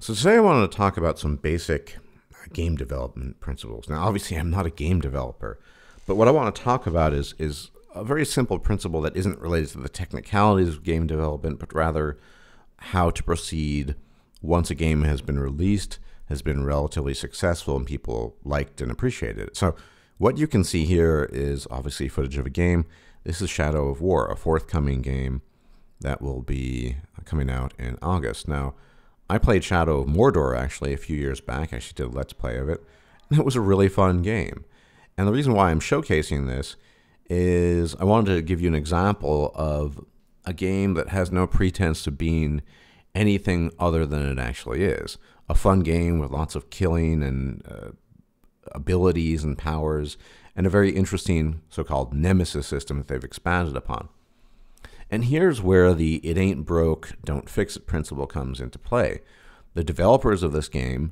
So today I wanted to talk about some basic game development principles. Now, obviously, I'm not a game developer, but what I want to talk about is a very simple principle that isn't related to the technicalities of game development, but rather how to proceed once a game has been released, has been relatively successful, and people liked and appreciated it. So what you can see here is obviously footage of a game. This is Shadow of War, a forthcoming game that will be coming out in August. Now, I played Shadow of Mordor actually a few years back. I actually did a Let's Play of it. And it was a really fun game. And the reason why I'm showcasing this is I wanted to give you an example of a game that has no pretense to being anything other than it actually is. A fun game with lots of killing and abilities and powers, and a very interesting so-called nemesis system that they've expanded upon. And here's where the it ain't broke, don't fix it principle comes into play. The developers of this game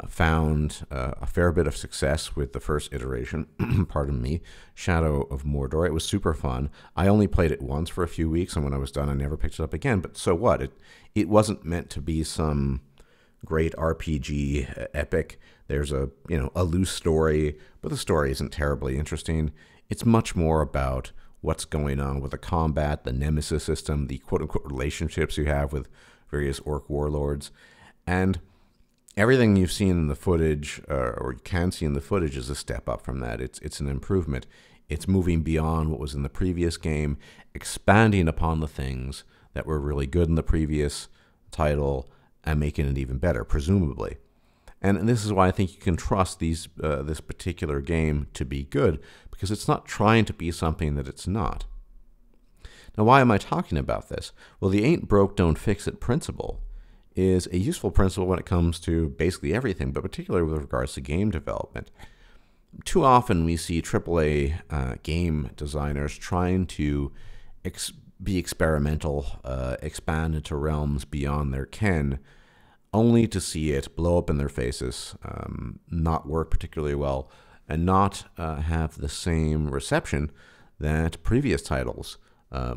found a fair bit of success with the first iteration, pardon me, Shadow of Mordor. It was super fun. I only played it once for a few weeks, and when I was done, I never picked it up again. But so what? It wasn't meant to be some great RPG epic. There's a loose story, but the story isn't terribly interesting. It's much more about what's going on with the combat, the nemesis system, the quote-unquote relationships you have with various orc warlords. And everything you've seen in the footage, or you can see in the footage, is a step up from that. It's an improvement. It's moving beyond what was in the previous game, expanding upon the things that were really good in the previous title and making it even better, presumably. And this is why I think you can trust this particular game to be good, because it's not trying to be something that it's not. Now, why am I talking about this? Well, the ain't broke, don't fix it principle is a useful principle when it comes to basically everything, but particularly with regards to game development. Too often we see AAA game designers trying to be experimental, expand into realms beyond their ken, only to see it blow up in their faces, not work particularly well, and not have the same reception that previous titles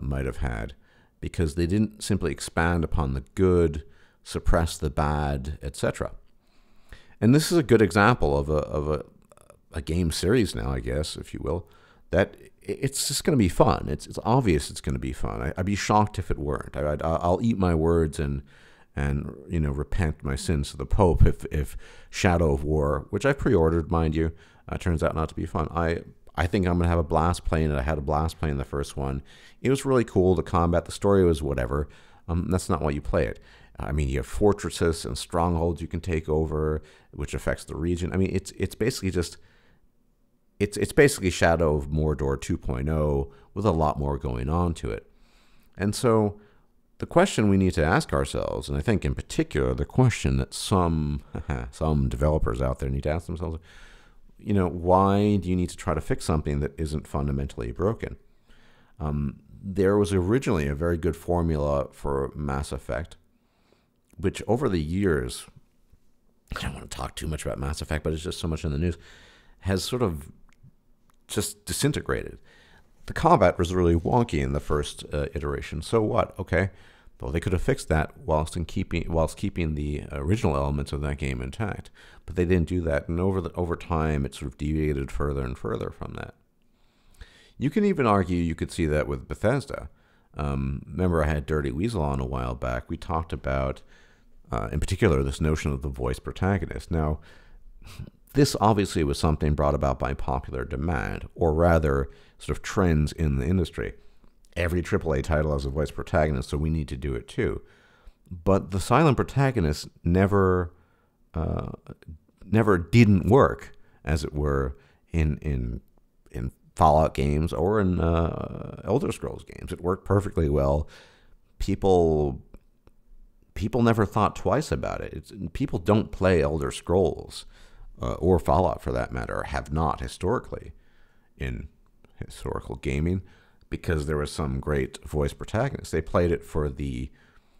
might have had, because they didn't simply expand upon the good, suppress the bad, etc. And this is a good example of a game series now, I guess, if you will, that it's just going to be fun. It's obvious it's going to be fun. I'd be shocked if it weren't. I'll eat my words and repent my sins to the Pope if Shadow of War, which I pre-ordered, mind you, turns out not to be fun. I think I'm going to have a blast playing it. I had a blast playing the first one. It was really cool. The combat, the story was whatever. That's not why you play it. I mean, you have fortresses and strongholds you can take over, which affects the region. I mean, it's basically just it's basically Shadow of Mordor 2.0 with a lot more going on to it. And so the question we need to ask ourselves, and I think in particular the question that some developers out there need to ask themselves, why do you need to try to fix something that isn't fundamentally broken? There was originally a very good formula for Mass Effect, which over the years, I don't want to talk too much about Mass Effect, but it's just so much in the news, has sort of just disintegrated. The combat was really wonky in the first iteration. So what? Okay, well, they could have fixed that whilst keeping the original elements of that game intact, but they didn't do that. And over time, it sort of deviated further and further from that. You can even argue you could see that with Bethesda. Remember, I had Dirty Weasel on a while back. We talked about, in particular, this notion of the voice protagonist. Now, this obviously was something brought about by popular demand, or rather, sort of trends in the industry. Every AAA title has a voice protagonist, so we need to do it too. But the silent protagonist never didn't work, as it were, in Fallout games or in Elder Scrolls games. It worked perfectly well. People never thought twice about it. People don't play Elder Scrolls or Fallout, for that matter, or have not historically in historical gaming, because there was some great voice protagonist. They played it for the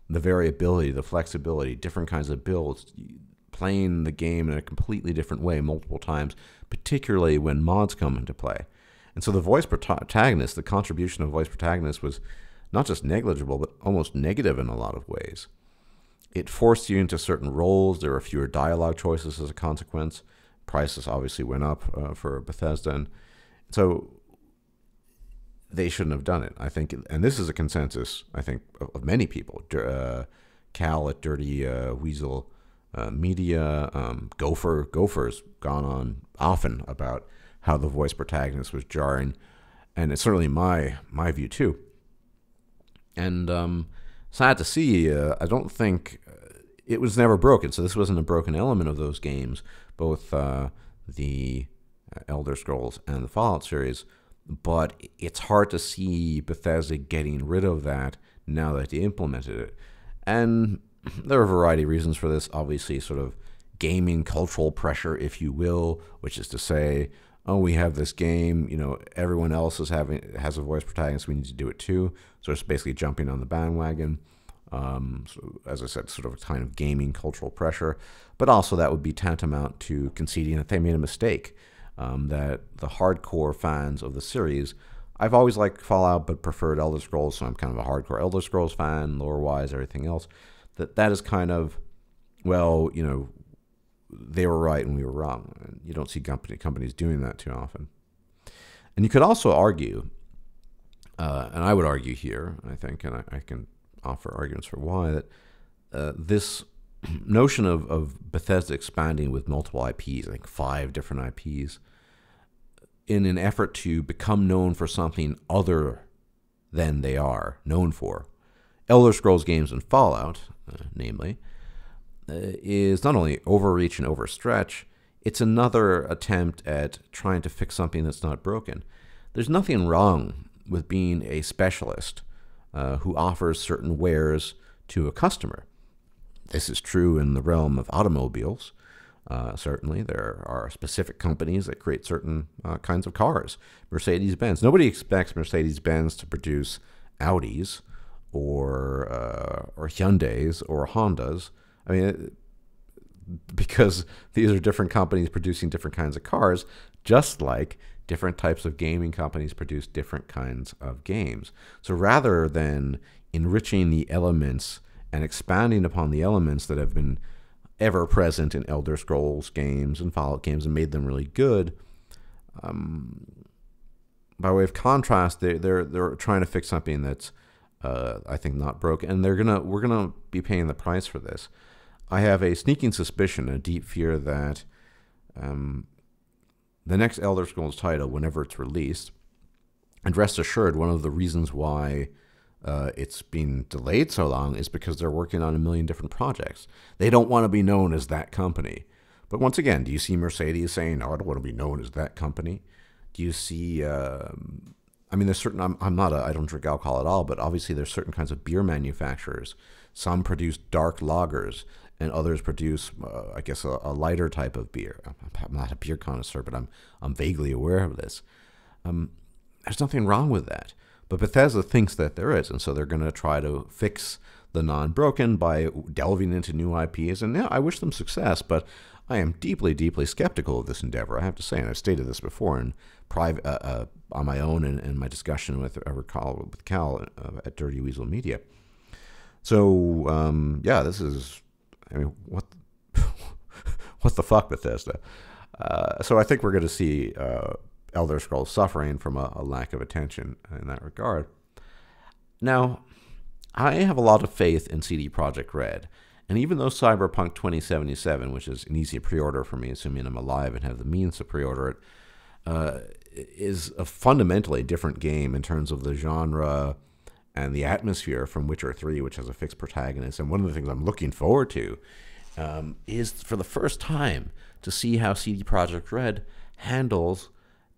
variability, the flexibility, different kinds of builds, playing the game in a completely different way multiple times, particularly when mods come into play. And so the voice protagonist, the contribution of voice protagonist was not just negligible, but almost negative in a lot of ways. It forced you into certain roles. There were fewer dialogue choices as a consequence. Prices obviously went up for Bethesda. And so they shouldn't have done it, I think. And this is a consensus, I think, of many people. Cal at Dirty Weasel Media, Gopher's gone on often about how the voice protagonist was jarring. And it's certainly my view, too. And sad to see, I don't think it was never broken. So this wasn't a broken element of those games, both the Elder Scrolls and the Fallout series. But it's hard to see Bethesda getting rid of that now that they implemented it. And there are a variety of reasons for this. Obviously, sort of gaming cultural pressure, if you will, which is to say, oh, we have this game, everyone else has a voice protagonist, we need to do it too. So it's basically jumping on the bandwagon. So as I said, sort of a kind of gaming cultural pressure. But also that would be tantamount to conceding that they made a mistake. That the hardcore fans of the series, I've always liked Fallout but preferred Elder Scrolls, so I'm kind of a hardcore Elder Scrolls fan, lore-wise, everything else. That is kind of, well, they were right and we were wrong. And you don't see companies doing that too often. And you could also argue, and I would argue here, I think, and I can offer arguments for why, that this notion of Bethesda expanding with multiple IPs, I think 5 different IPs, in an effort to become known for something other than they are known for. Elder Scrolls games and Fallout, namely, is not only overreach and overstretch, it's another attempt at trying to fix something that's not broken. There's nothing wrong with being a specialist who offers certain wares to a customer. This is true in the realm of automobiles. Certainly, there are specific companies that create certain kinds of cars. Mercedes-Benz. Nobody expects Mercedes-Benz to produce Audis or Hyundais or Hondas. I mean, because these are different companies producing different kinds of cars, just like different types of gaming companies produce different kinds of games. So rather than enriching the elements and expanding upon the elements that have been ever present in Elder Scrolls games and Fallout games and made them really good, by way of contrast, they're trying to fix something that's I think not broken, and we're gonna be paying the price for this. I have a sneaking suspicion, a deep fear that the next Elder Scrolls title, whenever it's released, and rest assured, one of the reasons why it's been delayed so long is because they're working on a million different projects. They don't want to be known as that company. But once again, do you see Mercedes saying, "Oh, I don't want to be known as that company"? Do you see? I mean, there's certain. I don't drink alcohol at all, but obviously there's certain kinds of beer manufacturers. Some produce dark lagers, and others produce, I guess, a lighter type of beer. I'm not a beer connoisseur, but I'm vaguely aware of this. There's nothing wrong with that. But Bethesda thinks that there is, and so they're going to try to fix the non-broken by delving into new IPs. And yeah, I wish them success, but I am deeply, deeply skeptical of this endeavor, I have to say. And I've stated this before in private, on my own and my discussion with Cal at Dirty Weasel Media. So, yeah, this is, I mean, what the fuck, Bethesda? So I think we're going to see Elder Scrolls suffering from a lack of attention in that regard. Now, I have a lot of faith in CD Projekt Red, and even though Cyberpunk 2077, which is an easy pre-order for me, assuming I'm alive and have the means to pre-order it, is a fundamentally different game in terms of the genre and the atmosphere from Witcher 3, which has a fixed protagonist. And one of the things I'm looking forward to is, for the first time, to see how CD Projekt Red handles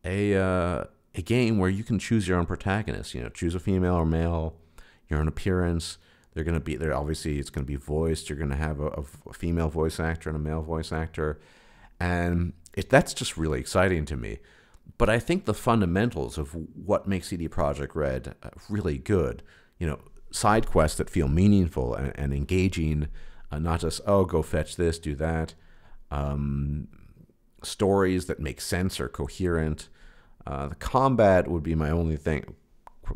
a game where you can choose your own protagonist. Choose a female or male, your own appearance. They're going to be there. Obviously, it's going to be voiced. You're going to have a female voice actor and a male voice actor, and that's just really exciting to me. But I think the fundamentals of what makes CD Projekt Red really good, side quests that feel meaningful and engaging, not just, oh, go fetch this, do that. Stories that make sense or coherent. The combat would be my only thing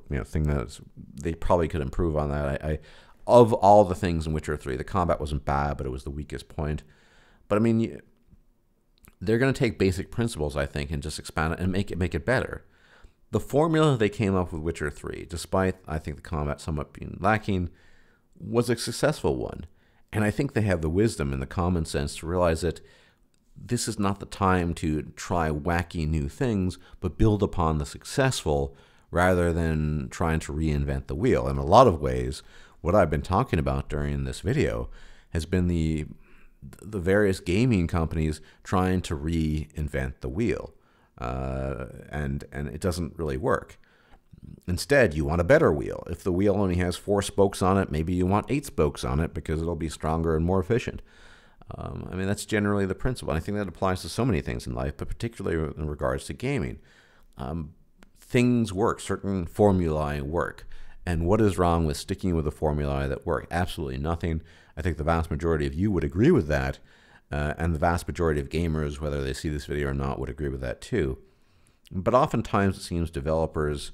that they probably could improve on that. of all the things in Witcher 3, the combat wasn't bad, but it was the weakest point. But I mean, they're going to take basic principles, I think, and just expand it and make it better. The formula they came up with Witcher 3, despite, I think, the combat somewhat being lacking, was a successful one. And I think they have the wisdom and the common sense to realize that this is not the time to try wacky new things, but build upon the successful rather than trying to reinvent the wheel. In a lot of ways, what I've been talking about during this video has been the various gaming companies trying to reinvent the wheel. And it doesn't really work. Instead, you want a better wheel. If the wheel only has 4 spokes on it, maybe you want 8 spokes on it because it'll be stronger and more efficient. I mean, that's generally the principle. And I think that applies to so many things in life, but particularly in regards to gaming. Things work. Certain formulae work. And what is wrong with sticking with the formulae that work? Absolutely nothing. I think the vast majority of you would agree with that. And the vast majority of gamers, whether they see this video or not, would agree with that too. But oftentimes it seems developers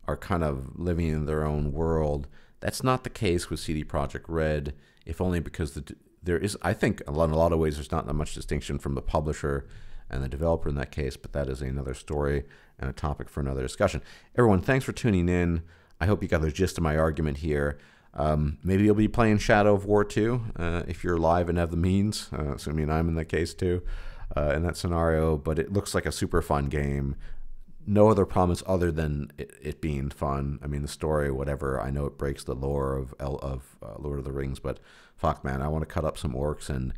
are kind of living in their own world. That's not the case with CD Projekt Red, if only because there is, I think, in a lot of ways, there's not that much distinction from the publisher and the developer in that case, but that is another story and a topic for another discussion. Everyone, thanks for tuning in. I hope you got the gist of my argument here. Maybe you'll be playing Shadow of War 2 if you're live and have the means, assuming I'm in that case too, in that scenario. But it looks like a super fun game. No other promise other than it being fun. I mean, the story, whatever. I know it breaks the lore of Lord of the Rings, but fuck, man, I want to cut up some orcs and,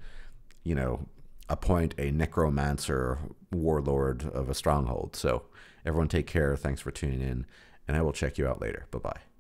you know, appoint a necromancer warlord of a stronghold. So everyone take care. Thanks for tuning in, and I will check you out later. Bye-bye.